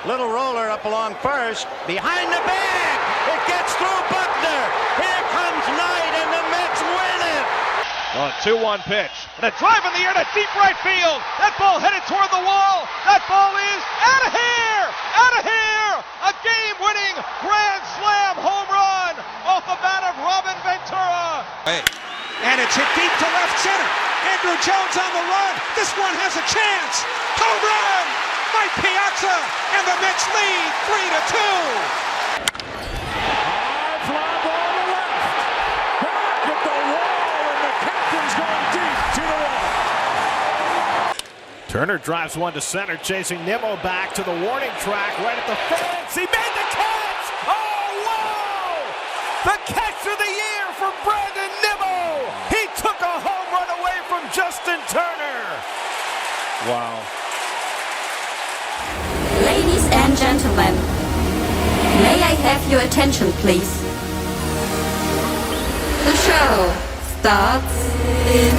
Little roller up along first. Behind the bag. It gets through Buckner. Here comes Knight, and the Mets win it. A 2-1 pitch. And a drive in the air to deep right field. That ball headed toward the wall. That ball is out of here. Out of here. A game-winning grand slam home run off the bat of Robin Ventura. Hey. And it's hit deep to left center. Andrew Jones on the run. This one has a chance. Home run. Mike Piazza, and the Mets lead 3-2. High fly ball to left. Back at the wall, and the captain's going deep to the wall. Turner drives one to center, chasing Nimmo back to the warning track right at the fence. He made the catch! Oh, wow! The catch of the year for Brandon Nimmo! He took a home run away from Justin Turner. Wow. Ladies and gentlemen, may I have your attention, please? The show starts in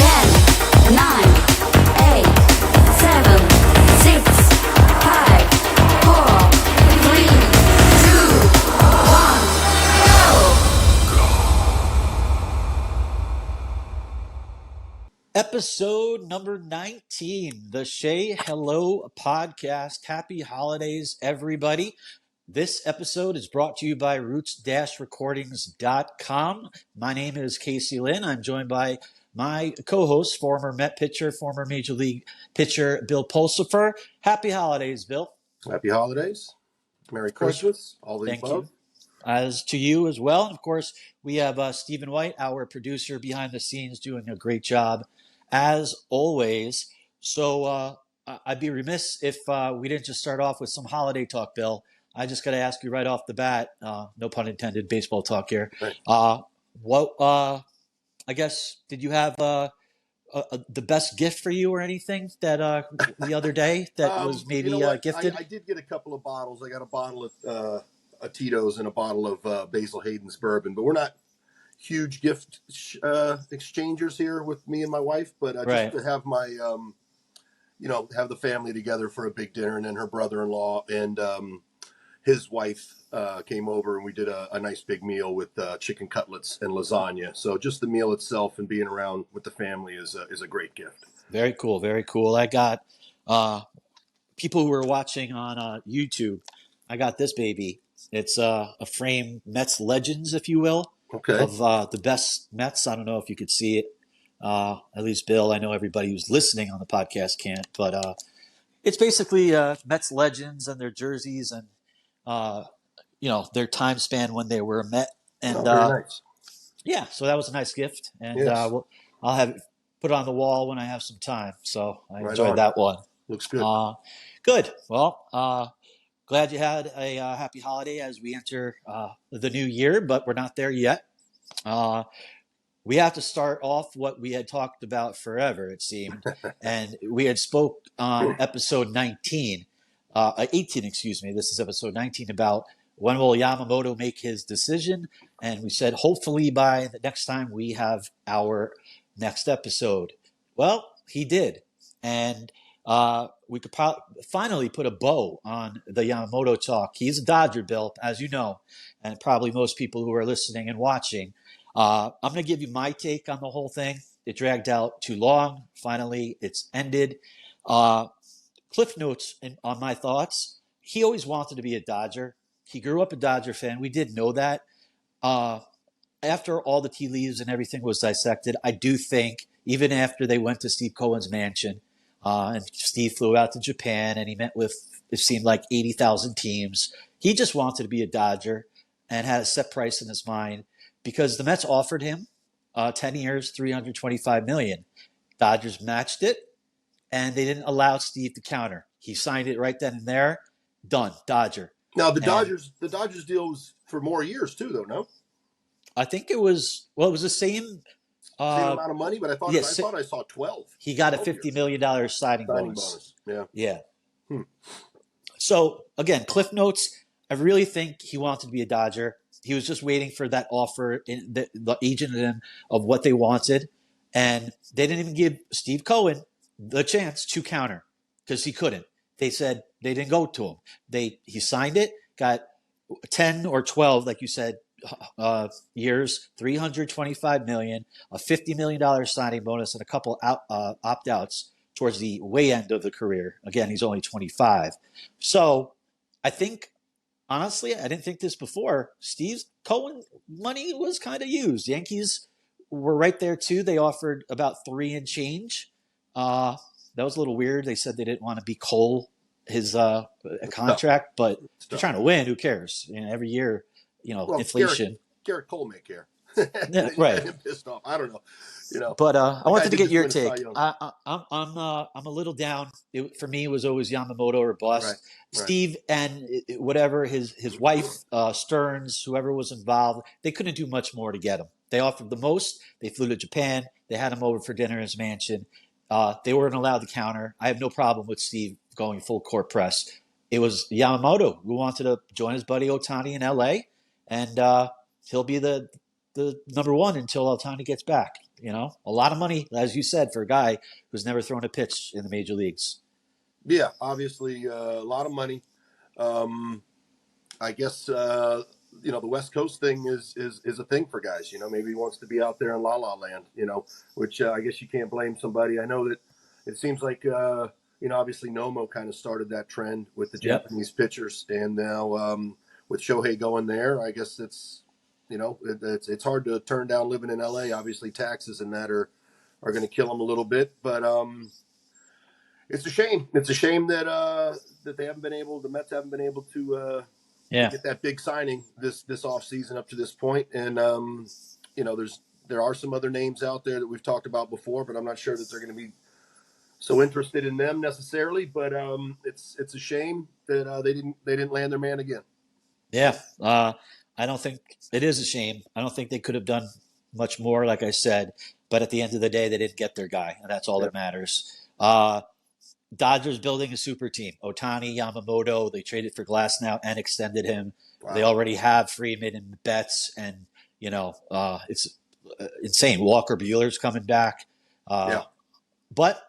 10, 9, 8, 7, 6, 5, 4, 3, 2, 1, go! Episode number 19, the Say Hello podcast. Happy holidays, everybody. This episode is brought to you by records.Recordings.com. My name is Casey Lynn. I'm joined by my co-host, former Met pitcher, former Major League pitcher, Bill Pulsifer. Happy holidays, Bill. Happy holidays. Merry Christmas. All the Thank above. you. As to you as well. And of course, we have Stephen White, our producer behind the scenes, doing a great job as always. So I'd be remiss if we didn't just start off with some holiday talk, Bill. I just got to ask you right off the bat, no pun intended, baseball talk here. Right. I guess, did you have the best gift for you or anything that the other day that was maybe gifted? I did get a couple of bottles. I got a bottle of Tito's and a bottle of Basil Hayden's bourbon, but we're not huge gift exchangers here with me and my wife, but Right. just to have my, have the family together for a big dinner, and then her brother-in-law and his wife came over, and we did a nice big meal with chicken cutlets and lasagna. So just the meal itself and being around with the family is a great gift. Very cool. Very cool. I got people who are watching on YouTube. I got this baby. It's a frame Mets Legends, if you will. Okay. Of the best Mets. I don't know if you could see it. At least Bill, I know everybody who's listening on the podcast can't, but it's basically Mets legends and their jerseys and their time span when they were a Met. And very nice. Yeah, so that was a nice gift, and Yes. I'll have it put it on the wall when I have some time. So I Right enjoyed on. that one. Looks good. Good. Well, glad you had a happy holiday as we enter the new year, but we're not there yet. We have to start off what we had talked about forever, it seemed. And we had spoke on episode 18, excuse me. This is episode 19 about when will Yamamoto make his decision. And we said, hopefully by the next time we have our next episode. Well, he did. And we could finally put a bow on the Yamamoto talk. He's a Dodger, Bill, as you know, and probably most people who are listening and watching. I'm going to give you my take on the whole thing. It dragged out too long. Finally, it's ended. Cliff notes on my thoughts. He always wanted to be a Dodger. He grew up a Dodger fan. We did know that. After all the tea leaves and everything was dissected, I do think, even after they went to Steve Cohen's mansion, and Steve flew out to Japan and he met with, it seemed like 80,000 teams, he just wanted to be a Dodger and had a set price in his mind because the Mets offered him 10 years, $325 million. Dodgers matched it, and they didn't allow Steve to counter. He signed it right then and there. Done. Dodger. Now the Dodgers deal was for more years too, though. No, I think it was the same. Same amount of money, but I thought I saw 12. He got a $50 $50 million signing bonus. Yeah. So again, Cliff notes. I really think he wanted to be a Dodger. He was just waiting for that offer in the agent of what they wanted, and they didn't even give Steve Cohen the chance to counter because he couldn't. they said they didn't go to him. He signed it, got 10 or 12, like you said, years, $325 million, a $50 million signing bonus, and a couple opt-outs towards the way end of the career. Again, he's only 25. So I think, honestly, I didn't think this before. Steve Cohen money was kind of used. Yankees were right there too. They offered about 3 and change. That was a little weird. They said they didn't want to be Cole his contract, but they're trying to win. Who cares? Every year, inflation. Garrett Cole may care. Yeah, right. Pissed off. I don't know. But I wanted to get your take. I'm a little down. For me, it was always Yamamoto or bust. Right. Steve and whatever his wife, Stearns, whoever was involved, they couldn't do much more to get him. They offered the most. They flew to Japan. They had him over for dinner in his mansion. They weren't allowed to counter. I have no problem with Steve going full court press. It was Yamamoto who wanted to join his buddy Ohtani in L.A., and he'll be the number one until Ohtani gets back. A lot of money, as you said, for a guy who's never thrown a pitch in the major leagues. Yeah, obviously a lot of money. I guess the West Coast thing is a thing for guys. Maybe he wants to be out there in La La Land. Which I guess you can't blame somebody. I know that it seems like obviously Nomo kind of started that trend with the Japanese pitchers, and now with Shohei going there, I guess it's hard to turn down living in LA. Obviously, taxes and that are going to kill him a little bit, but it's a shame. It's a shame that they haven't been able. The Mets haven't been able to get that big signing this offseason up to this point. And there are some other names out there that we've talked about before, but I'm not sure that they're going to be so interested in them necessarily. But it's a shame that they didn't land their man again. Yeah, I don't think it is a shame. I don't think they could have done much more, like I said. But at the end of the day, they didn't get their guy, and that's all that matters. Dodgers building a super team. Ohtani, Yamamoto, they traded for Glasnow and extended him. Wow. They already have Freeman and Betts, and it's insane. Walker Buehler's coming back. But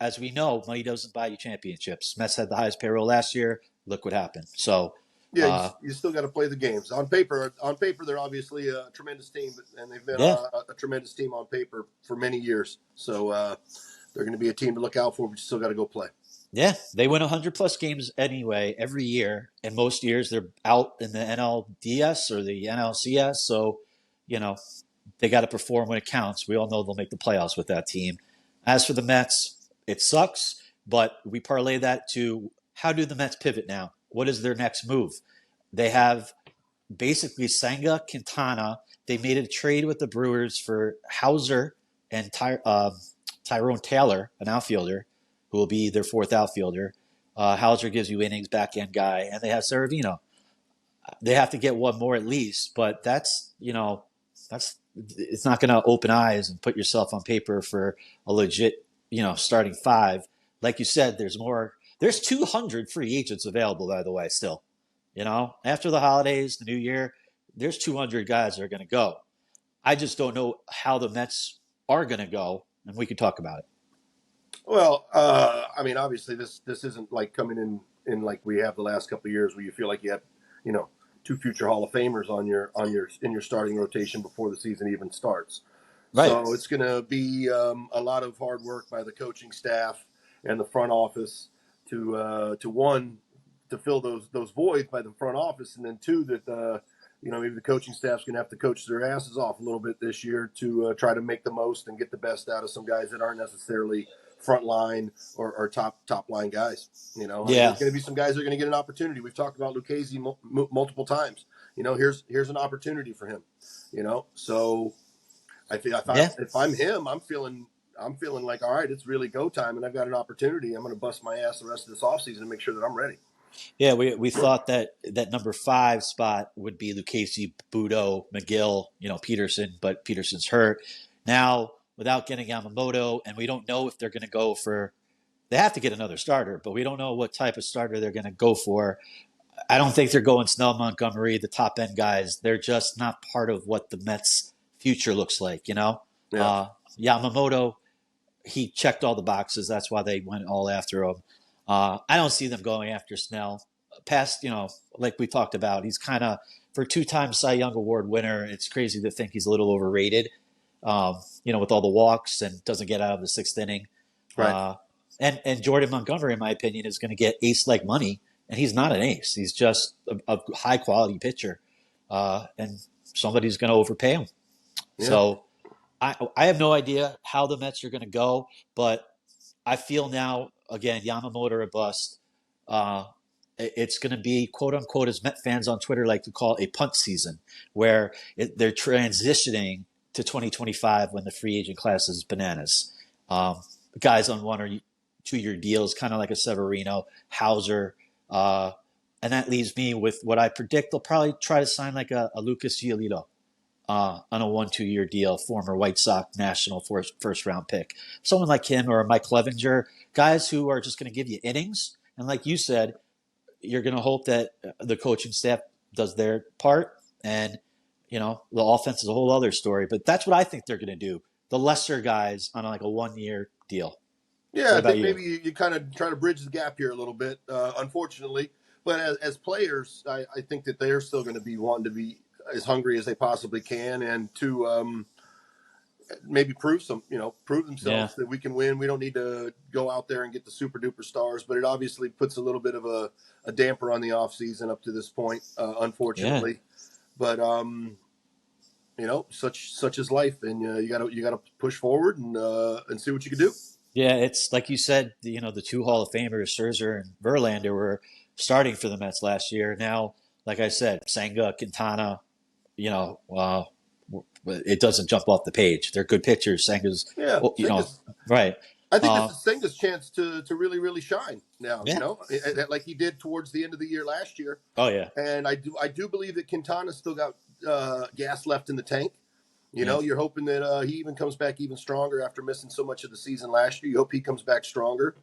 as we know, money doesn't buy you championships. Mets had the highest payroll last year. Look what happened. So you still got to play the games. On paper, they're obviously a tremendous team, and they've been a tremendous team on paper for many years. So they're going to be a team to look out for, but you still got to go play. Yeah, they win 100-plus games anyway every year, and most years they're out in the NLDS or the NLCS. So, they got to perform when it counts. We all know they'll make the playoffs with that team. As for the Mets, it sucks, but we parlay that to how do the Mets pivot now? What is their next move? They have basically Senga, Quintana. They made a trade with the Brewers for Hauser and Tyrone Taylor, an outfielder, who will be their fourth outfielder. Hauser gives you innings, back-end guy, and they have Saravino. They have to get one more at least, but that's it's not going to open eyes and put yourself on paper for a legit, starting five. Like you said, there's more. There's 200 free agents available, by the way, still. After the holidays, the new year, there's 200 guys that are going to go. I just don't know how the Mets are going to go, and we can talk about it. Well, obviously this isn't like coming in like we have the last couple of years where you feel like you have, 2 future Hall of Famers in your starting rotation before the season even starts. Right. So it's going to be a lot of hard work by the coaching staff and the front office to fill those voids by the front office, and then 2 that maybe the coaching staff's going to have to coach their asses off a little bit this year to try to make the most and get the best out of some guys that aren't necessarily front line or top line guys. There's going to be some guys that are going to get an opportunity. We've talked about Lucchesi multiple times. Here's an opportunity for him. So I feel if I'm him, I'm feeling like, all right, it's really go time, and I've got an opportunity. I'm going to bust my ass the rest of this offseason and make sure that I'm ready. Yeah, we thought that number 5 spot would be Lucchesi, Budo, McGill, Peterson, but Peterson's hurt. Now, without getting Yamamoto, and we don't know if they're going to go for – they have to get another starter, but we don't know what type of starter they're going to go for. I don't think they're going Snell, Montgomery, the top-end guys. They're just not part of what the Mets' future looks like, Yeah. Yamamoto, he checked all the boxes. That's why they went all after him. I don't see them going after Snell. Past, like we talked about, he's kind of, for 2-time Cy Young Award winner, it's crazy to think he's a little overrated, with all the walks and doesn't get out of the 6th inning. Right. And Jordan Montgomery, in my opinion, is going to get ace-like money, and he's not an ace. He's just a high-quality pitcher, and somebody's going to overpay him. Yeah. So I have no idea how the Mets are going to go, but I feel now, again, Yamamoto or bust. It's going to be, quote unquote, as Met fans on Twitter like to call, a punt season, where they're transitioning to 2025 when the free agent class is bananas. Guys on 1 or 2-year deals, kind of like a Severino, Hauser, and that leaves me with what I predict they'll probably try to sign like a Lucas Giolito on a 1-2-year deal, former White Sox national first round pick. Someone like him or Mike Clevenger, guys who are just going to give you innings. And like you said, you're going to hope that the coaching staff does their part, and the offense is a whole other story. But that's what I think they're going to do. The lesser guys on like a 1-year deal. Yeah, I think maybe you kind of try to bridge the gap here a little bit, unfortunately. But as players, I think that they're still going to be wanting to be as hungry as they possibly can, and to maybe prove themselves that we can win. We don't need to go out there and get the super duper stars, but it obviously puts a little bit of a damper on the off season up to this point, unfortunately. Yeah. But such is life, and you gotta push forward and see what you can do. Yeah, it's like you said, the 2 Hall of Famers, Scherzer and Verlander, were starting for the Mets last year. Now, like I said, Senga, Quintana, it doesn't jump off the page. They're good pitchers. Senga's, right. I think this is Senga's chance to really, really shine now, like he did towards the end of the year last year. Oh, yeah. And I do believe that Quintana's still got gas left in the tank. You're hoping that he even comes back even stronger after missing so much of the season last year. You hope he comes back stronger.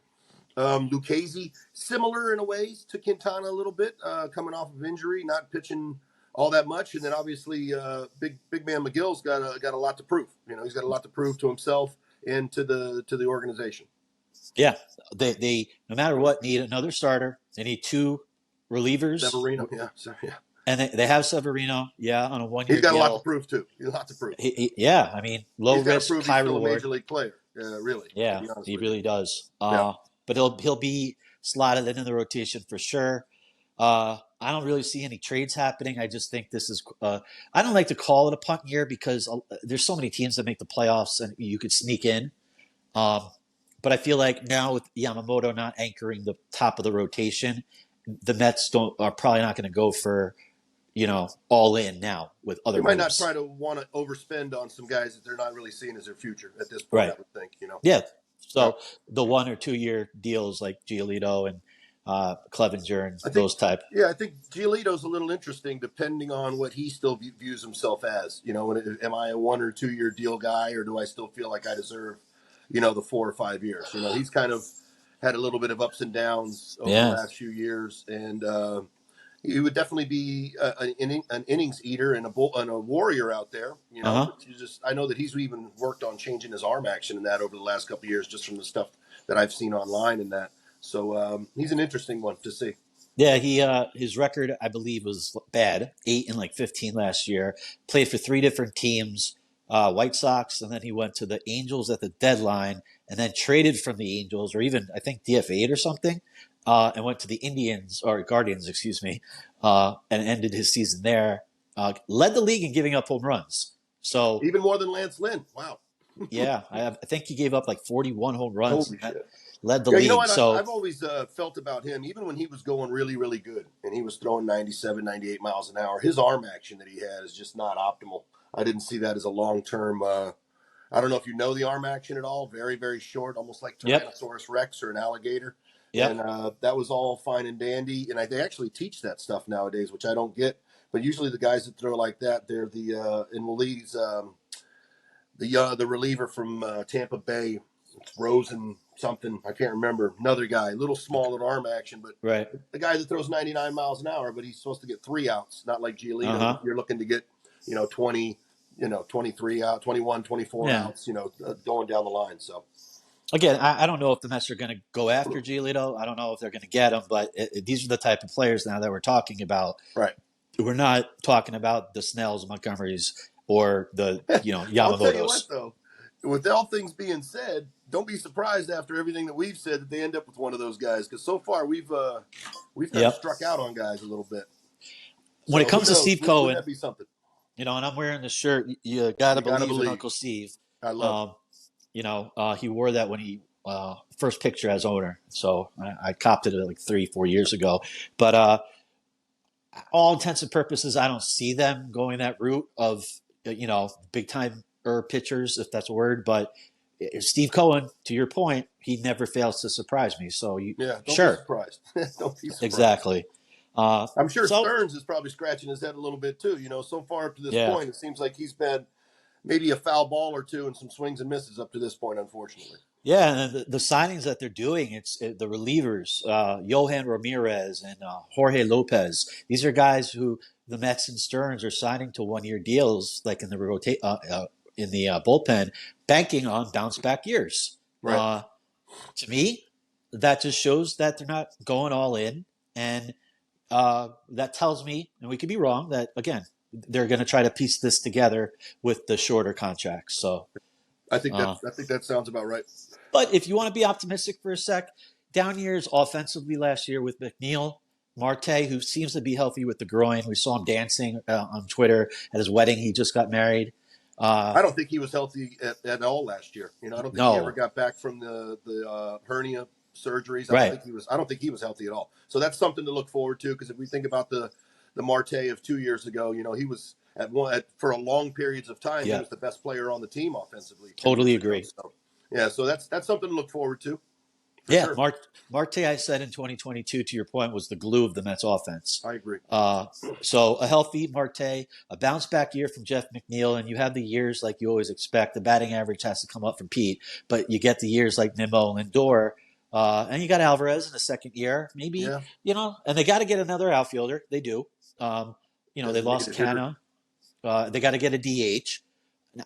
Lucchesi, similar in a ways to Quintana a little bit, coming off of injury, not pitching all that much. And then obviously big man McGill's got a lot to prove. He's got a lot to prove to himself and to the organization. Yeah, they no matter what need another starter. They need 2 relievers. Severino, yeah. And they have Severino, on a 1-year deal. He's got a lot to prove, too. He's a lot to prove. I mean, low risk, high reward. He's a major league player, really. Yeah, he really does. But he'll be slotted into the rotation for sure. I don't really see any trades happening. I just think this is I don't like to call it a punt year because there's so many teams that make the playoffs and you could sneak in. But I feel like now with Yamamoto not anchoring the top of the rotation, the Mets are probably not going to go for all in now with other. They might not try to want to overspend on some guys that they're not really seeing as their future at this point. Right. I would think, Yeah. So the 1 or 2 year deals like Giolito and Clevenger and those type. Yeah, I think Giolito's a little interesting depending on what he still views himself as. Am I a 1 or 2 year deal guy, or do I still feel like I deserve, the 4 or 5 years? He's kind of had a little bit of ups and downs over the last few years, and he would definitely be an innings eater and a warrior out there. I know that he's even worked on changing his arm action and that over the last couple of years, just from the stuff that I've seen online and that. So he's an interesting one to see. Yeah, his record, I believe, was bad, 8 and 15 last year. Played for 3 different teams, White Sox, and then he went to the Angels at the deadline, and then traded from the Angels, or even I think DFA'd or something, and went to the Guardians, and ended his season there. Led the league in giving up home runs. So even more than Lance Lynn. Wow. Yeah, I think he gave up 41 home runs. Holy shit. Led the league. So I've always felt about him, even when he was going really, really good and he was throwing 97, 98 miles an hour, his arm action that he had is just not optimal. I didn't see that as a long-term I don't know if you know the arm action at all. Very, very short, almost like Tyrannosaurus Rex or an alligator. Yep. And that was all fine and dandy. And they actually teach that stuff nowadays, which I don't get. But usually the guys that throw like that, they're the in Willie's the reliever from Tampa Bay, it's Rosen something, I can't remember. Another guy, little small at arm action, but the guy that throws 99 miles an hour, but he's supposed to get 3 outs, not like Giolito. You're looking to get 20, 23 out, 21, 24 outs, going down the line. So again, I don't know if the Mets are going to go after Giolito. I don't know if they're going to get him, but these are the type of players now that we're talking about. Right. We're not talking about the Snells, Montgomerys, or the Yamamotos. I'll tell you what, though, with all things being said, don't be surprised after everything that we've said that they end up with one of those guys, because so far we've kind of struck out on guys a little bit. When it comes to Steve Cohen, wouldn't that be something? And I'm wearing the shirt. You gotta believe in Uncle Steve. I love it. He wore that when he first picture as owner. So I copped it like 3-4 years ago. But all intents and purposes, I don't see them going that route of big time pitchers, if that's a word. But Steve Cohen, to your point, he never fails to surprise me. So don't be surprised. Don't be surprised. Exactly. I'm sure Stearns is probably scratching his head a little bit too. So far up to this point, it seems like he's been maybe a foul ball or two and some swings and misses up to this point, unfortunately. Yeah, and the signings that they're doing, it's the relievers, Johan Ramirez and Jorge Lopez. These are guys who the Mets and Stearns are signing to 1-year deals, like in the bullpen, banking on bounce back years. Right. To me, that just shows that they're not going all in, and that tells me, and we could be wrong, that again they're going to try to piece this together with the shorter contracts. So I think that sounds about right. But if you want to be optimistic for a sec, down years offensively last year with McNeil, Marte, who seems to be healthy with the groin. We saw him dancing on Twitter at his wedding. He just got married. I don't think he was healthy at all last year. I don't think he ever got back from the hernia surgeries. I don't think he was healthy at all. So that's something to look forward to, because if we think about the Marte of 2 years ago, he was for a long periods of time. He was the best player on the team offensively. Totally agree. So that's something to look forward to. Sure. Marte, I said in 2022, to your point, was the glue of the Mets offense. I agree. So a healthy Marte, a bounce back year from Jeff McNeil, and you have the years like you always expect. The batting average has to come up from Pete, but you get the years like Nimmo and Lindor. And you got Alvarez in the second year, maybe, and they got to get another outfielder. They do. They lost Canna. They got to get a DH.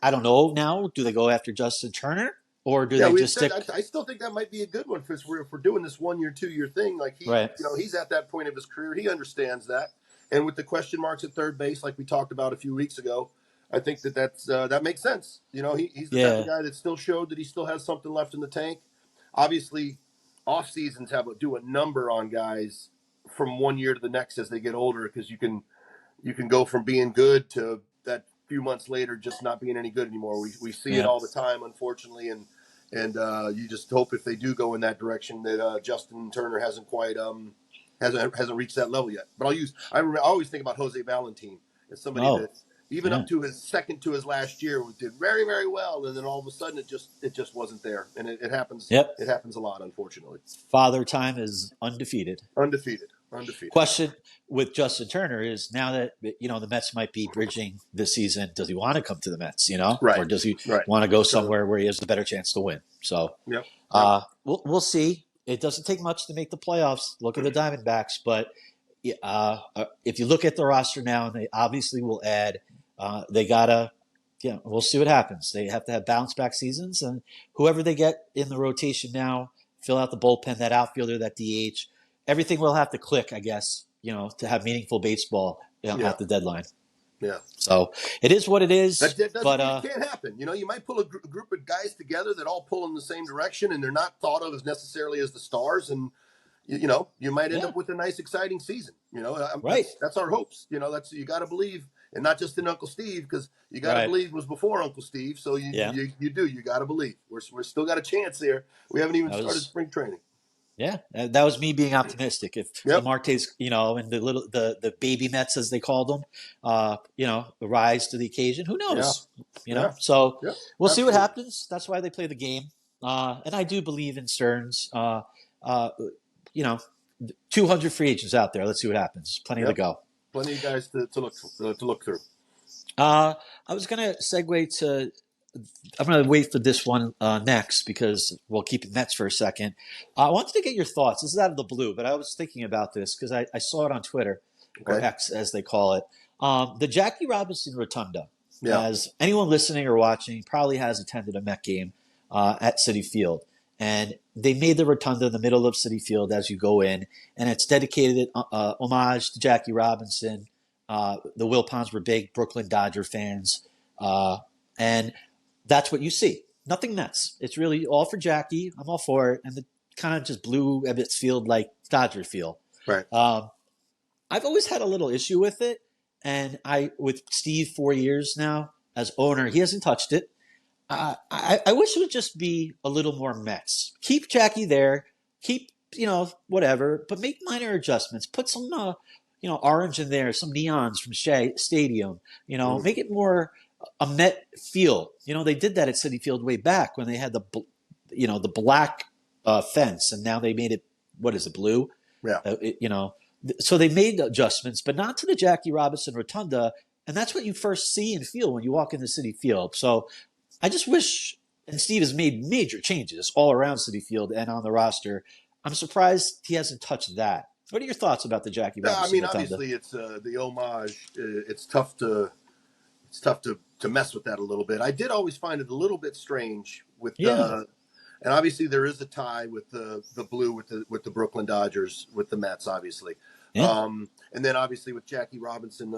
I don't know now. Do they go after Justin Turner, or do they just stick? I still think that might be a good one, because if we're doing this 1 year, 2 year thing, like he's at that point of his career. He understands that. And with the question marks at third base, like we talked about a few weeks ago, I think that makes sense. He's the type of guy that still showed that he still has something left in the tank. Obviously, off seasons do a number on guys from 1 year to the next as they get older, because you can go from being good to that few months later just not being any good anymore. We see it all the time, unfortunately, and you just hope if they do go in that direction that Justin Turner hasn't quite hasn't reached that level yet. But I always think about Jose Valentin as somebody that even up to his second to his last year did very, very well, and then all of a sudden it just wasn't there, and it happens. Yep. It happens a lot, unfortunately. Father Time is undefeated. Question with Justin Turner is, now that the Mets might be bridging this season, does he want to come to the Mets? Right. Or does he want to go somewhere where he has the better chance to win? So, we'll see. It doesn't take much to make the playoffs. Look at the Diamondbacks, but if you look at the roster now, and they obviously will add, they gotta. Yeah, we'll see what happens. They have to have bounce back seasons, and whoever they get in the rotation now, fill out the bullpen, that outfielder, that DH. Everything will have to click, I guess, to have meaningful baseball at the deadline. Yeah. So it is what it is. It can't happen. You might pull a group of guys together that all pull in the same direction, and they're not thought of as necessarily as the stars, and you might end up with a nice, exciting season. Right. That's our hopes. You got to believe, and not just in Uncle Steve, because you got to believe was before Uncle Steve. So you got to believe. We're still got a chance here. We haven't even started spring training. Yeah, that was me being optimistic. If the Martes, and the baby Mets, as they called them, rise to the occasion, who knows? So we'll see what happens. That's why they play the game. And I do believe in Stearns. 200 free agents out there. Let's see what happens. Plenty to go. Plenty of guys to look through. I was going to segue to. I'm going to wait for this one next, because we'll keep it Mets for a second. I wanted to get your thoughts. This is out of the blue, but I was thinking about this because I saw it on Twitter, or X as they call it. The Jackie Robinson Rotunda. As anyone listening or watching probably has attended a Met game at Citi Field. And they made the rotunda in the middle of Citi Field as you go in, and it's dedicated homage to Jackie Robinson. The Wilpons were big Brooklyn Dodger fans, and that's what you see. Nothing Mets. It's really all for Jackie. I'm all for it, and the kind of just blue Ebbets Field like Dodger feel. Right. I've always had a little issue with it, and with Steve 4 years now as owner, he hasn't touched it. I wish it would just be a little more Mets. Keep Jackie there. Keep, whatever, but make minor adjustments. Put some, orange in there, some neons from Shea Stadium. Make it more a Met feel. They did that at Citi Field way back when they had the black fence, and now they made it, what is it, blue? Yeah. So they made adjustments, but not to the Jackie Robinson Rotunda, and that's what you first see and feel when you walk into Citi Field. So I just wish, and Steve has made major changes all around Citi Field and on the roster. I'm surprised he hasn't touched that. What are your thoughts about the Jackie Robinson Rotunda? Obviously it's the homage. It's tough to mess with that a little bit. I did always find it a little bit strange with and obviously there is a tie with the blue with the Brooklyn Dodgers with the Mets, obviously. Yeah. And then obviously with Jackie Robinson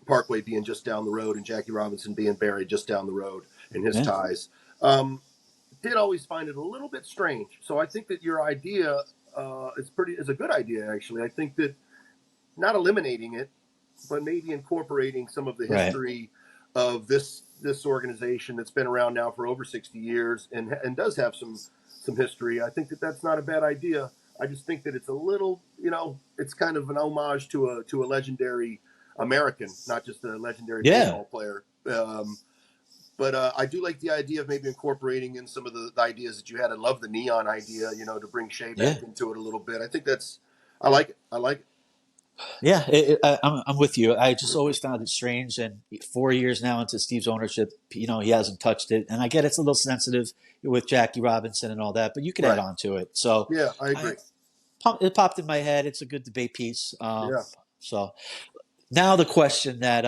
Parkway being just down the road and Jackie Robinson being buried just down the road in his ties. Did always find it a little bit strange. So I think that your idea is a good idea, actually. I think that not eliminating it, but maybe incorporating some of the history of this organization that's been around now for over 60 years and does have some history. I think that that's not a bad idea. I just think that it's a little, it's kind of an homage to a legendary American, not just a legendary baseball player. But I do like the idea of maybe incorporating in some of the ideas that you had. I love the neon idea, to bring Shea back into it a little bit. I think I like it. Yeah, I'm with you. I just always found it strange, and 4 years now into Steve's ownership, he hasn't touched it. And I get it's a little sensitive with Jackie Robinson and all that, but you could add on to it. So yeah, I agree. It popped in my head. It's a good debate piece. So now the question that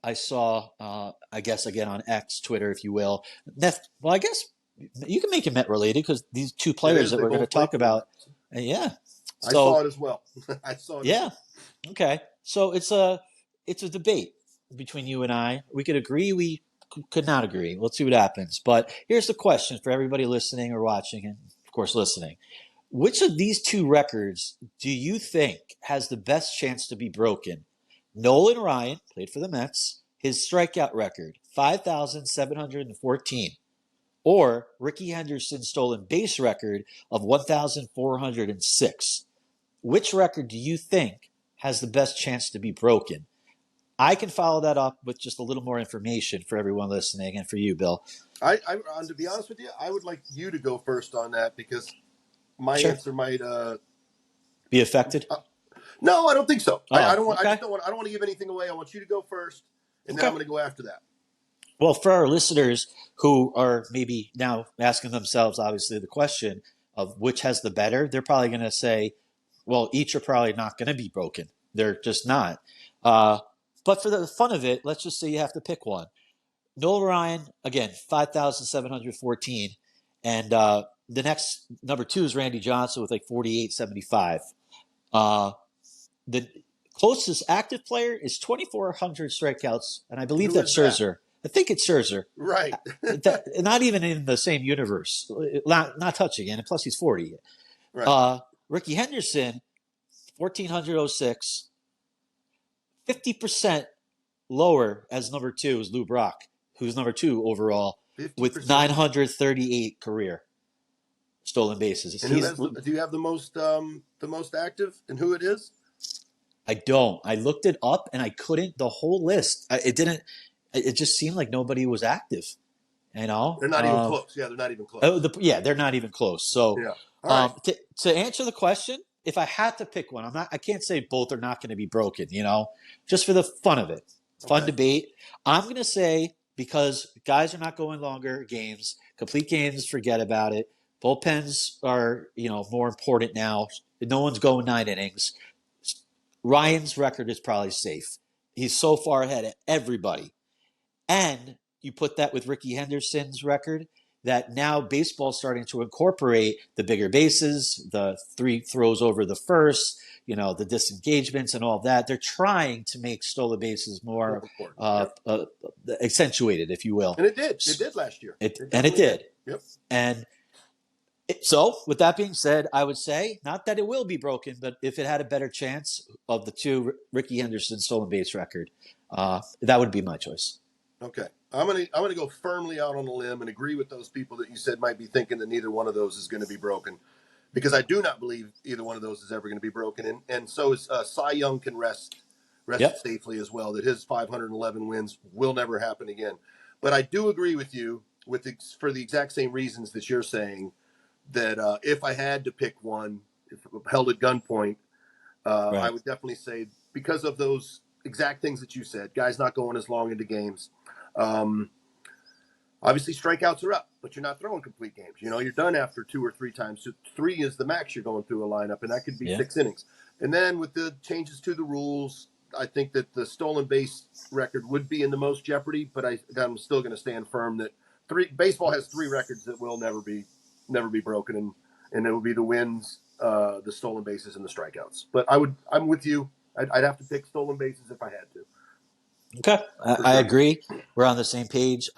I saw, I guess again on X, Twitter, if you will. Well, I guess you can make it Met related because these two players that we're going to talk about. So, I saw it as well. I saw it. Yeah. Okay. So it's a debate between you and I. We could agree. We could not agree. Let's see what happens. But here's the question for everybody listening or watching, and of course listening. Which of these two records do you think has the best chance to be broken? Nolan Ryan played for the Mets. His strikeout record, 5,714. Or Ricky Henderson's stolen base record of 1,406. Which record do you think has the best chance to be broken? I can follow that up with just a little more information for everyone listening and for you, Bill. I to be honest with you, I would like you to go first on that because my answer might be affected. No, I don't think so. Oh, I don't want. okay. I don't want to give anything away. I want you to go first, and then I'm going to go after that. Well, for our listeners who are maybe now asking themselves, obviously, the question of which has the better, they're probably going to say, well, each are probably not going to be broken. They're just not. But for the fun of it, let's just say you have to pick one. Nolan Ryan, again, 5,714. And the next number two is Randy Johnson with like 4,875. The closest active player is 2,400 strikeouts, and I believe that's Scherzer. I think it's Scherzer. Right. Not even in the same universe. Not touching it, and plus he's 40. Right. Ricky Henderson, 1,406. 50% lower as number two is Lou Brock, who's number two overall 50%. With 938 career stolen bases. And do you have the most active and who it is? I don't. I looked it up and I couldn't. The whole list. It just seemed like nobody was active. They're not even close. Yeah, they're not even close. They're not even close. So, right. To answer the question, if I had to pick one, I can't say both are not going to be broken. Just for the fun of it, fun debate. I'm going to say because guys are not going longer games, complete games. Forget about it. Bullpens are more important now. No one's going 9 innings. Ryan's record is probably safe. He's so far ahead of everybody. And you put that with Ricky Henderson's record, that now baseball's starting to incorporate the bigger bases, the 3 throws over the first, the disengagements and all of that. They're trying to make stolen bases more accentuated, if you will. And it did. It did last year. It did. Yep. And so, with that being said, I would say not that it will be broken, but if it had a better chance of the 2 Ricky Henderson stolen base record, that would be my choice. Okay. I'm gonna go firmly out on a limb and agree with those people that you said might be thinking that neither one of those is going to be broken, because I do not believe either one of those is ever going to be broken. And so is Cy Young can rest safely as well, that his 511 wins will never happen again. But I do agree with you for the exact same reasons that you're saying, that if I had to pick one, if held at gunpoint, I would definitely say, because of those exact things that you said, guys not going as long into games. Obviously, strikeouts are up, but you're not throwing complete games. You're done after 2 or 3 times. So 3 is the max you're going through a lineup, and that could be 6 innings. And then with the changes to the rules, I think that the stolen base record would be in the most jeopardy, but I'm still going to stand firm that baseball has 3 records that will never be broken, and it will be the wins, the stolen bases, and the strikeouts. But I'm with you. I'd have to pick stolen bases if I had to. Okay, I agree. We're on the same page.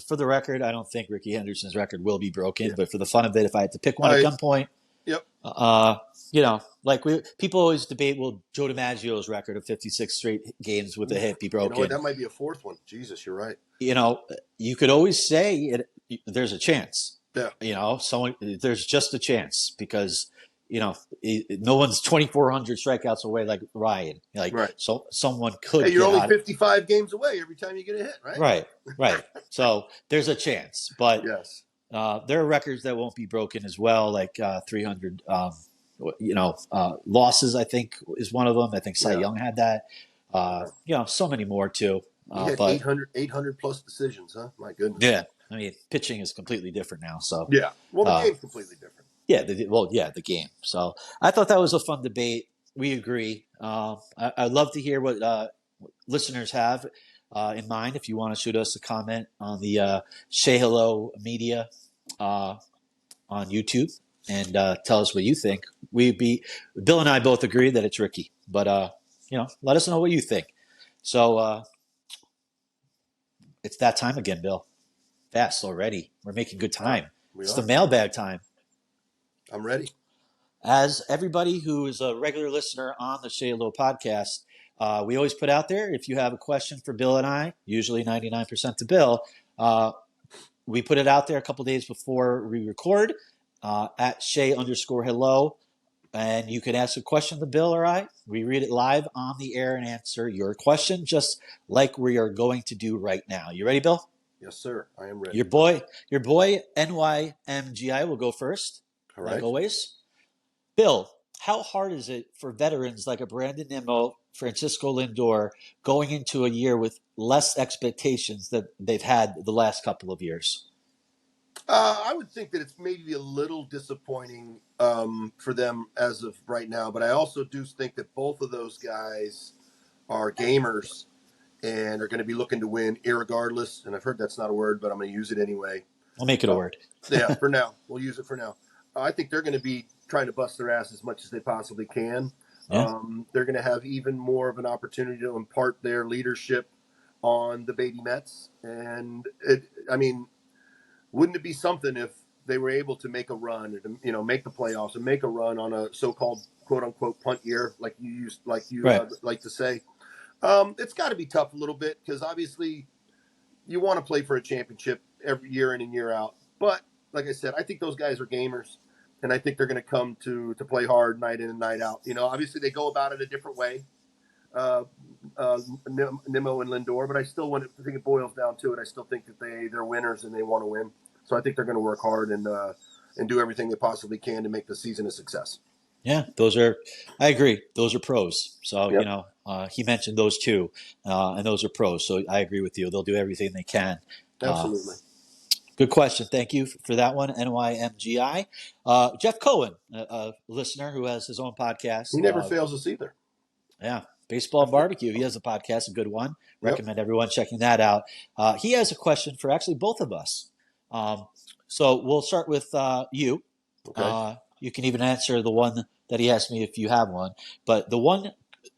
For the record, I don't think Ricky Henderson's record will be broken, but for the fun of it, if I had to pick one at gunpoint, people always debate, will Joe DiMaggio's record of 56 straight games with a hit be broken? That might be a 4th one. Jesus, you're right. You could always say there's a chance. Yeah. There's just a chance, because no one's 2,400 strikeouts away like Ryan. So someone could. Hey, you're only 55 games away every time you get a hit, right? Right. So there's a chance, but yes, there are records that won't be broken as well, like 300. Losses, I think, is one of them. I think Cy Young had that. So many more too. He had 800 plus decisions, huh? My goodness. Yeah. I mean, pitching is completely different now. So yeah. Well, the game's completely different. Yeah, the game. So I thought that was a fun debate. We agree. I'd love to hear what listeners have in mind. If you want to shoot us a comment on the Say Hello Media on YouTube and tell us what you think. Bill and I both agree that it's Ricky, but let us know what you think. So it's that time again, Bill. Fast already. We're making good time. It's the mailbag time. I'm ready. As everybody who is a regular listener on the Say Hello podcast, we always put out there, if you have a question for Bill and I, usually 99% to Bill, we put it out there a couple days before we record at Shay_hello. And you can ask a question to Bill or I. We read it live on the air and answer your question, just like we are going to do right now. You ready, Bill? Yes, sir. I am ready. Your boy NYMGI will go first. All right. Like always. Bill, how hard is it for veterans like a Brandon Nimmo, Francisco Lindor, going into a year with less expectations that they've had the last couple of years? I would think that it's maybe a little disappointing for them as of right now, but I also do think that both of those guys are gamers and are going to be looking to win irregardless. And I've heard that's not a word, but I'm going to use it anyway. I'll make it a word. Yeah, for now. We'll use it for now. I think they're going to be trying to bust their ass as much as they possibly can. Yeah. They're going to have even more of an opportunity to impart their leadership on the baby Mets. And, wouldn't it be something if they were able to make a run, and, make the playoffs and make a run on a so-called quote-unquote punt year, like you like to say? It's got to be tough a little bit, because obviously you want to play for a championship every year in and year out. But like I said, I think those guys are gamers, and I think they're going to come to play hard night in and night out. Obviously they go about it a different way, Nimmo and Lindor, but I think it boils down to it. I still think that they're winners and they want to win. So I think they're going to work hard and do everything they possibly can to make the season a success. Yeah, I agree. Those are pros. So, yep. He mentioned those two, and those are pros. So I agree with you. They'll do everything they can. Absolutely. Good question. Thank you for that one, NYMGI. Jeff Cohen, a listener who has his own podcast. He never fails us either. Yeah, Baseball and Barbecue. He has a podcast, a good one. Recommend everyone checking that out. He has a question for actually both of us. So we'll start with you. Okay. You can even answer the one that he asked me if you have one. But the one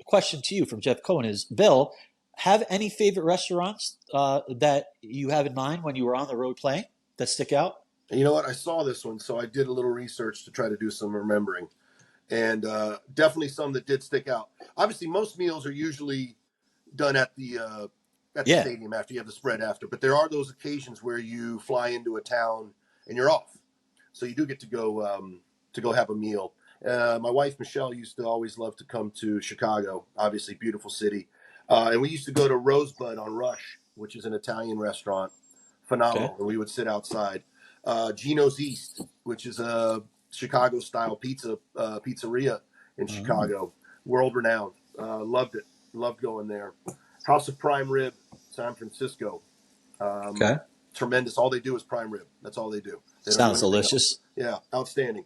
question to you from Jeff Cohen is, Bill, have any favorite restaurants that you have in mind when you were on the road playing that stick out? And you know what? I saw this one, so I did a little research to try to do some remembering. And definitely some that did stick out. Obviously, most meals are usually done at the Yeah. stadium after you have the spread after. But there are those occasions where you fly into a town and you're off, so you do get to go have a meal. My wife Michelle used to always love to come to Chicago. Obviously, beautiful city, and we used to go to Rosebud on Rush, which is an Italian restaurant, phenomenal. Okay. And we would sit outside. Gino's East, which is a Chicago style pizzeria in Chicago, world renowned. Loved it. Loved going there. House of Prime Rib, San Francisco. Okay. Tremendous. All they do is prime rib. That's all they do. They don't Sounds do anything delicious. else. Yeah, outstanding.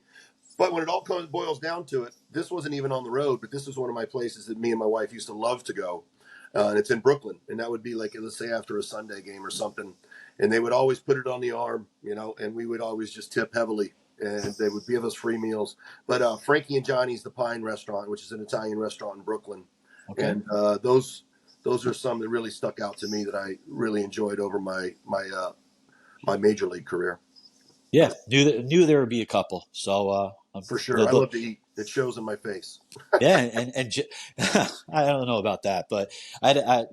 But when it all boils down to it, this wasn't even on the road, but this was one of my places that me and my wife used to love to go. And it's in Brooklyn. And that would be like, let's say, after a Sunday game or something. And they would always put it on the arm, and we would always just tip heavily. And they would give us free meals. But Frankie and Johnny's The Pine Restaurant, which is an Italian restaurant in Brooklyn. Okay. And those are some that really stuck out to me that I really enjoyed over my major league career. Yeah, knew there would be a couple. So For sure, I love to eat. It shows in my face. Yeah, and I don't know about that, but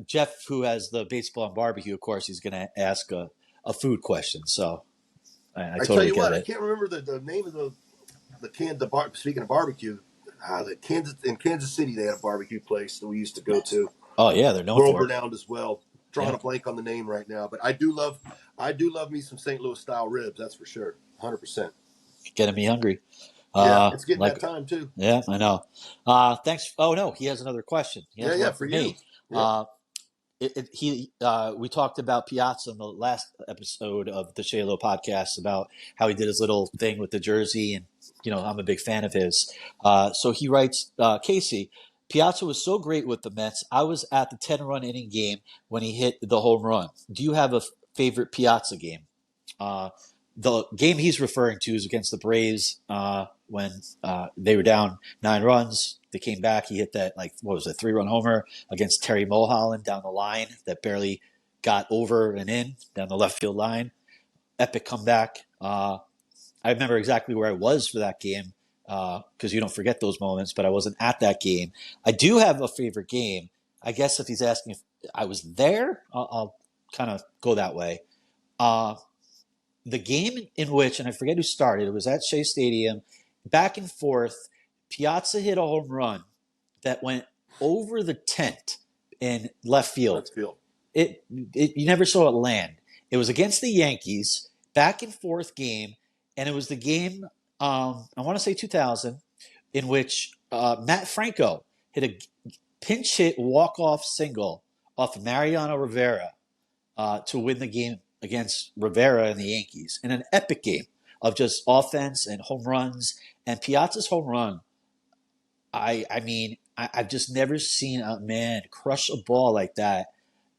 Jeff, who has the baseball and barbecue, of course, he's going to ask a food question. So I totally tell you get what, it. I can't remember the name of the bar. Speaking of barbecue, in Kansas City, they had a barbecue place that we used to go to. Oh yeah, they're known World for it. renowned as well. Drawing a blank on the name right now, but I do love me some St. Louis style ribs. That's for sure, 100%. Getting me hungry. Yeah, it's getting that time too. Yeah, I know. Thanks. Oh no, he has another question. He has one for me. Yep. We talked about Piazza in the last episode of the Shalo podcast about how he did his little thing with the jersey, and I'm a big fan of his. So he writes, Casey, Piazza was so great with the Mets. I was at the 10-run inning game when he hit the home run. Do you have a favorite Piazza game? The game he's referring to is against the Braves when they were down 9 runs. They came back. He hit that, 3-run homer against Terry Mulholland down the line that barely got over and in down the left field line. Epic comeback. I remember exactly where I was for that game because you don't forget those moments, but I wasn't at that game. I do have a favorite game. I guess if he's asking if I was there, I'll kind of go that way. The game in which, and I forget who started, it was at Shea Stadium, back and forth, Piazza hit a home run that went over the tent in left field. You never saw it land. It was against the Yankees, back and forth game, and it was the game, I want to say 2000, in which Matt Franco hit a pinch hit walk-off single off Mariano Rivera to win the game against Rivera and the Yankees in an epic game of just offense and home runs. And Piazza's home run, I've just never seen a man crush a ball like that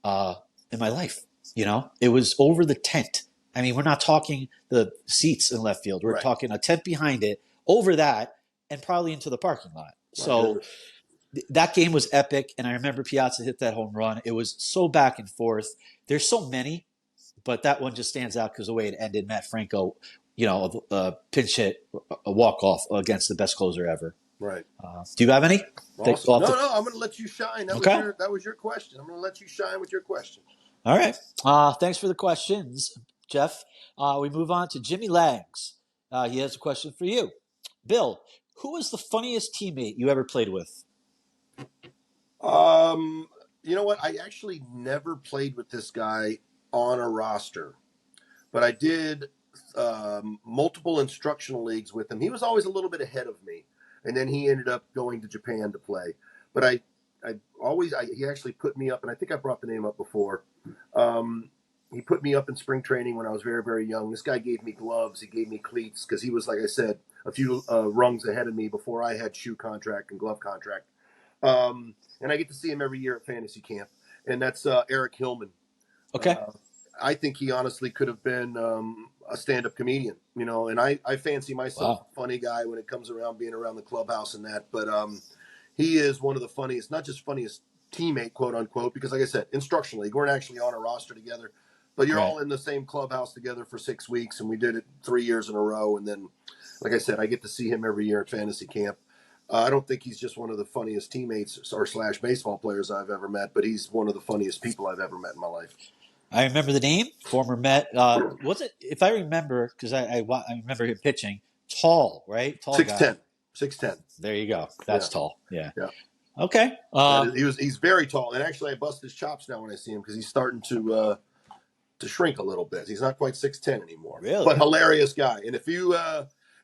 in my life. It was over the tent. I mean, we're not talking the seats in left field. We're talking a tent behind it, over that, and probably into the parking lot. So that game was epic, and I remember Piazza hit that home run. It was so back and forth. There's so many, but that one just stands out because the way it ended. Matt Franco, a pinch hit, a walk-off against the best closer ever. Right. Do you have any? Awesome. No, I'm going to let you shine. That was your question. I'm going to let you shine with your question. All right. Thanks for the questions, Jeff. We move on to Jimmy Lags. He has a question for you. Bill, who was the funniest teammate you ever played with? You know what? I actually never played with this guy on a roster, but I did multiple instructional leagues with him. He was always a little bit ahead of me, and then he ended up going to Japan to play. But he actually put me up, and I think I brought the name up before. He put me up in spring training when I was very, very young. This guy gave me gloves. He gave me cleats because he was, like I said, a few rungs ahead of me before I had shoe contract and glove contract. And I get to see him every year at fantasy camp, and that's Eric Hillman. Okay. I think he honestly could have been a stand-up comedian, and I fancy myself a funny guy when it comes around being around the clubhouse and that. But he is one of the funniest, not just funniest teammate, quote unquote, because like I said, instructional league, we're actually on a roster together, but you're all in the same clubhouse together for 6 weeks, and we did it 3 years in a row. And then, like I said, I get to see him every year at fantasy camp. I don't think he's just one of the funniest teammates or / baseball players I've ever met, but he's one of the funniest people I've ever met in my life. I remember the name, former Met. Was it, if I remember, because I remember him pitching, tall, right? Tall 6'10", guy. 6'10". There you go. That's tall. Yeah. Yeah. Okay. He's very tall, and actually I bust his chops now when I see him because he's starting to shrink a little bit. He's not quite 6'10" anymore. Really? But hilarious guy. And if you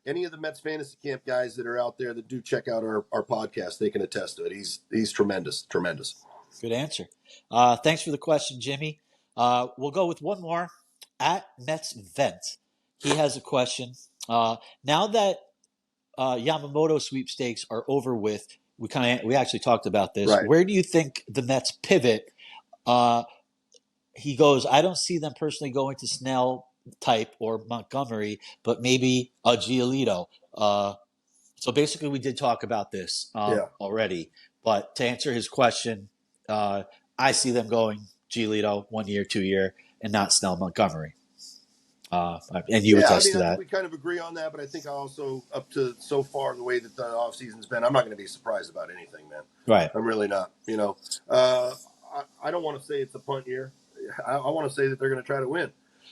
any of the Mets fantasy camp guys that are out there that do check out our podcast, they can attest to it. He's tremendous. Good answer. Thanks for the question, Jimmy. We'll go with one more. At Mets Vent, he has a question. Now that Yamamoto sweepstakes are over with, we actually talked about this. Right. Where do you think the Mets pivot? He goes, I don't see them personally going to Snell type or Montgomery, but maybe a Giolito. So basically, we did talk about this already. But to answer his question, I see them going Giolito 1 year, 2 year, and not Snell Montgomery. And you attest to I that. think we kind of agree on that, but I think also up to so far the way that the offseason's been, I'm not going to be surprised about anything, man. Right. I'm really not. I don't want to say it's a punt year. I want to say that they're going to try to win,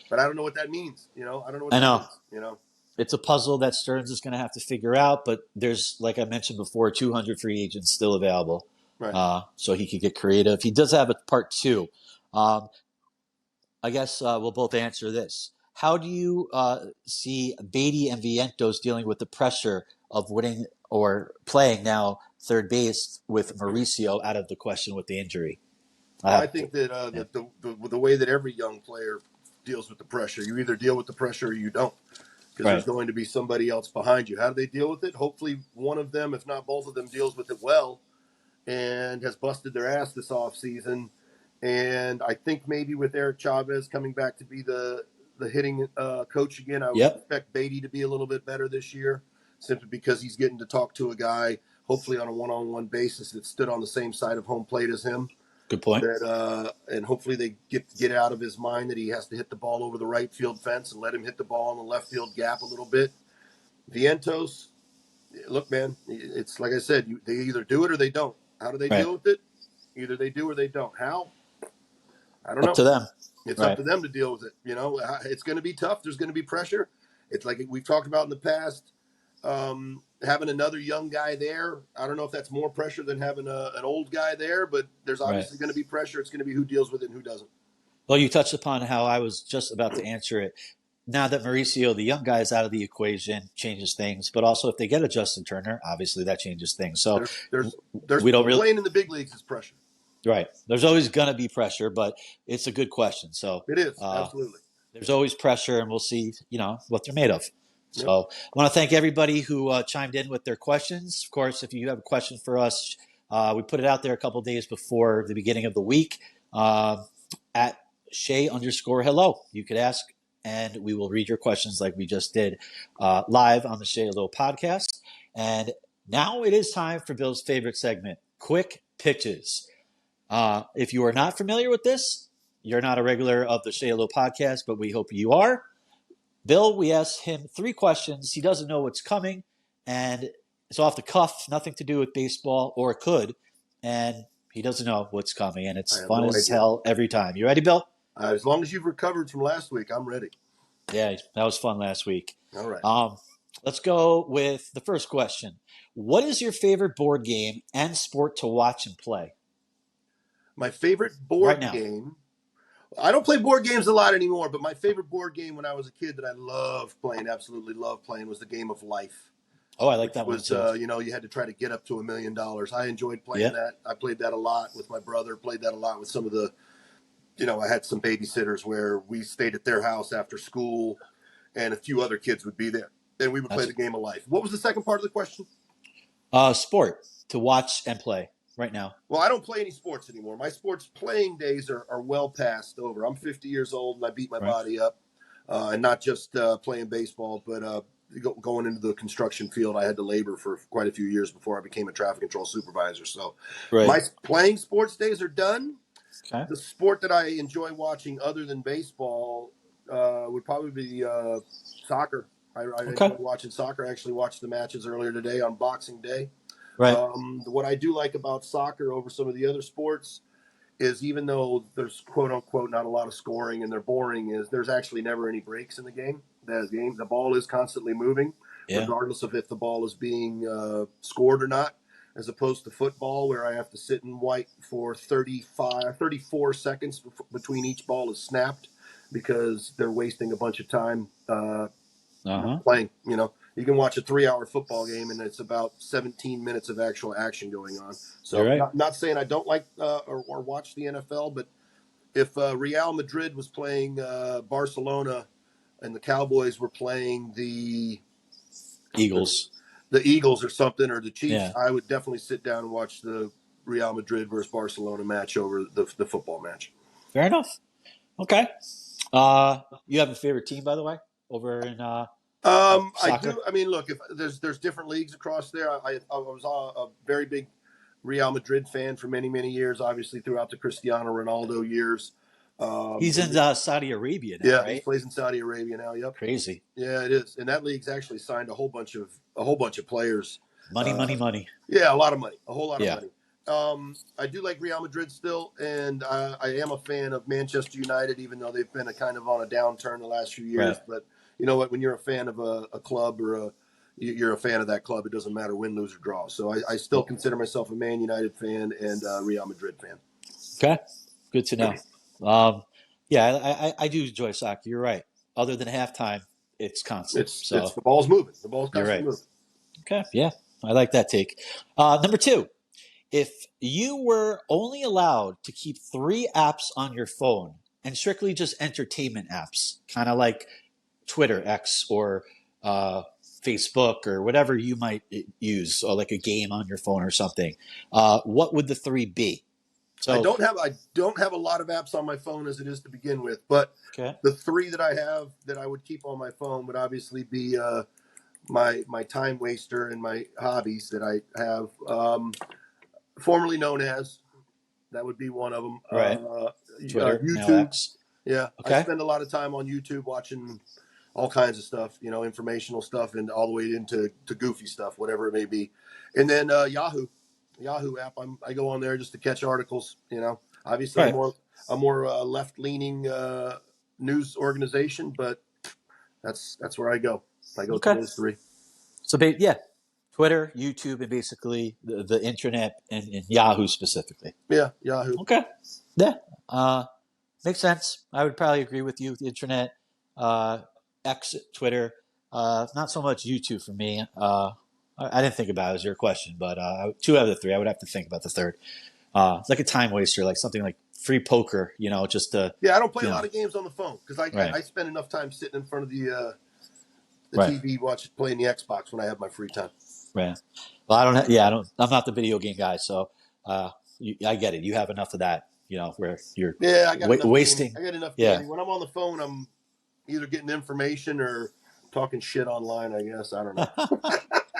but I don't know what that means. I don't know what that means. It's a puzzle that Stearns is going to have to figure out, but there's, like I mentioned before, 200 free agents still available. Right. So he could get creative. He does have a part two. I guess we'll both answer this. How do you see Beatty and Vientos dealing with the pressure of winning or playing now third base with Mauricio out of the question with the injury? I think that the way that every young player deals with the pressure, you either deal with the pressure or you don't, because there's going to be somebody else behind you. How do they deal with it? Hopefully one of them, if not both of them, deals with it well and has busted their ass this offseason. And I think maybe with Eric Chavez coming back to be the hitting coach again, I would expect Beatty to be a little bit better this year, simply because he's getting to talk to a guy, hopefully on a one-on-one basis, that stood on the same side of home plate as him. Good point. And hopefully they get out of his mind that he has to hit the ball over the right field fence and let him hit the ball in the left field gap a little bit. Vientos, look, man, it's like I said, they either do it or they don't. How do they deal with it? Either they do or they don't. How? I don't know. Up to them. It's up to them to deal with it. It's going to be tough. There's going to be pressure. It's like we've talked about in the past. Having another young guy there, I don't know if that's more pressure than having an old guy there, but there's obviously going to be pressure. It's going to be who deals with it and who doesn't. Well, you touched upon how I was just about to answer it. Now that Mauricio, the young guy, is out of the equation, changes things. But also, if they get a Justin Turner, obviously that changes things. So there's we don't really playing in the big leagues is pressure. Right. There's always going to be pressure, but it's a good question. So it is absolutely. There's always pressure, and we'll see, what they're made of. So I want to thank everybody who chimed in with their questions. Of course, if you have a question for us, we put it out there a couple of days before the beginning of the week at Shay_hello. You could ask, and we will read your questions like we just did live on the Shay Hello podcast. And now it is time for Bill's favorite segment, Quick Pitches. If you are not familiar with this, you're not a regular of the Shay Hello podcast, but we hope you are. Bill, we asked him 3 questions. He doesn't know what's coming, and it's off the cuff, nothing to do with baseball, or it could, and he doesn't know what's coming, and it's fun as hell every time. You ready, Bill? As long as you've recovered from last week, I'm ready. Yeah, that was fun last week. All right. Let's go with the first question. What is your favorite board game and sport to watch and play? My favorite board game... I don't play board games a lot anymore, but my favorite board game when I was a kid that I absolutely loved playing, was the Game of Life. Oh, I like that one too. You had to try to get up to $1 million. I enjoyed playing that. I played that a lot with my brother, played that a lot with some of the, I had some babysitters where we stayed at their house after school, and a few other kids would be there, and we would play the Game of Life. What was the second part of the question? Sport to watch and play. right now? Well, I don't play any sports anymore. My sports playing days are well past over. I'm 50 years old, and I beat my Right. body up. And not just playing baseball, but going into the construction field. I had to labor for quite a few years before I became a traffic control supervisor. So my Right. playing sports days are done. Okay. The sport that I enjoy watching other than baseball would probably be soccer. I Okay. enjoy watching soccer. I actually watched the matches earlier today on Boxing Day. Right. What I do like about soccer over some of the other sports is, even though there's quote unquote not a lot of scoring and they're boring, is there's actually never any breaks in the game. The ball is constantly moving, Yeah. regardless of if the ball is being scored or not, as opposed to football where I have to sit and wait for 34 seconds between each ball is snapped because they're wasting a bunch of time playing. You can watch a 3-hour football game and it's about 17 minutes of actual action going on. So You're right. not saying I don't like or watch the NFL, but if Real Madrid was playing Barcelona and the Cowboys were playing the Eagles. Eagles or something, or the Chiefs, Yeah. I would definitely sit down and watch the Real Madrid versus Barcelona match over the football match. Fair enough. Okay. You have a favorite team, by the way, over in I soccer? do. I mean, look, if there's different leagues across there. I was a very big Real Madrid fan for many, many years, obviously throughout the Cristiano Ronaldo years. He's in Saudi Arabia now, Yeah, right? he plays in Saudi Arabia now. Yep. Crazy. Yeah, it is. And that league's actually signed a whole bunch of players. Money. Yeah, a lot of money, a whole lot of Yeah. money. I do like Real Madrid still, and I am a fan of Manchester United, even though they've been on a downturn the last few years. Right. But you know what? When you're a fan of a club or you're a fan of that club, it doesn't matter win, lose, or draw. So I still consider myself a Man United fan and a Real Madrid fan. Okay. Good to know. I do enjoy soccer. You're right. Other than halftime, it's constant. It's So the ball's moving. The ball's you're constantly right. moving. Okay. Yeah. I like that take. Number 2. If you were only allowed to keep 3 apps on your phone and strictly just entertainment apps, kind of like Twitter, X, or Facebook, or whatever you might use, or like a game on your phone or something, what would the 3 be? So I don't have a lot of apps on my phone as it is to begin with, but okay. the 3 that I have that I would keep on my phone would obviously be my time waster and my hobbies that I have, formerly known as. That would be one of them. Right. Twitter, now YouTube. X. Yeah, Okay. I spend a lot of time on YouTube watching all kinds of stuff, informational stuff, and all the way into goofy stuff, whatever it may be. And then Yahoo app. I go on there just to catch articles. Obviously Right. a more left leaning news organization, but that's where I go. I go to those 3. So Twitter, YouTube, and basically the internet and Yahoo specifically. Yeah, Yahoo. Okay. Yeah. Makes sense. I would probably agree with you. The internet, X, Twitter, not so much YouTube for me. I didn't think about it as your question, but 2 out of the 3. I would have to think about the third. It's like a time waster, like something like free poker, just to. Yeah, I don't play a lot of games on the phone because Right. I spend enough time sitting in front of the Right. TV playing the Xbox when I have my free time. Right. Well, I'm not the video game guy, so I get it. You have enough of that, where you're I got wasting. I got enough. Yeah. Gaming. When I'm on the phone, I'm either getting information or talking shit online. I guess I don't know.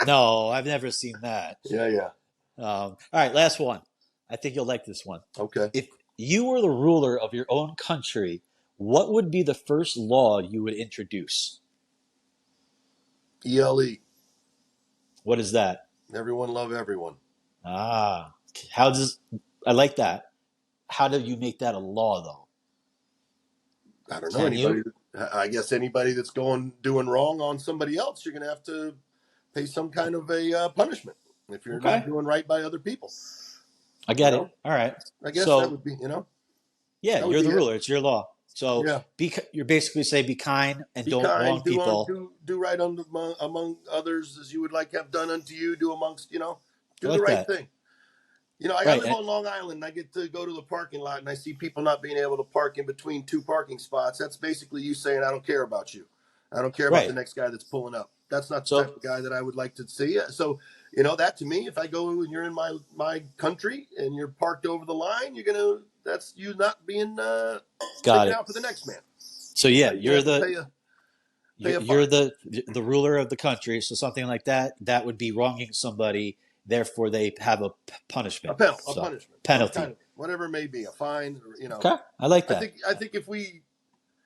No, I've never seen that. Yeah. All right, last one. I think you'll like this one. Okay. If you were the ruler of your own country, what would be the first law you would introduce? ELE. What is that? Everyone love everyone. I like that. How do you make that a law, though? I don't know. I guess anybody that's doing wrong on somebody else, you're going to have to pay some kind of a punishment if you're not doing right by other people. I get it. All right. I guess that would be, Yeah, you're the ruler. It's your law. So you're basically saying be kind and don't wrong people. Do right among others as you would like to have done unto you. Do amongst, do like the right that. thing. I live on Long Island and I get to go to the parking lot and I see people not being able to park in between 2 parking spots. That's basically you saying, I don't care about you. I don't care about the next guy that's pulling up. That's not the type of guy that I would like to see. So, that to me, if I go and you're in my country and you're parked over the line, that's you not being taken out for the next man. So yeah, you're the ruler of the country. So something like that would be wronging somebody. Therefore, they have a punishment. A punishment. Penalty. Kind of, whatever it may be, a fine. Or, Okay, I like that. I think if we,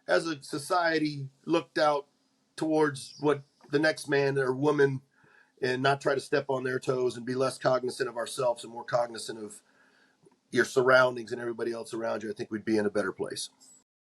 as a society, looked out towards what the next man or woman and not try to step on their toes and be less cognizant of ourselves and more cognizant of your surroundings and everybody else around you, I think we'd be in a better place.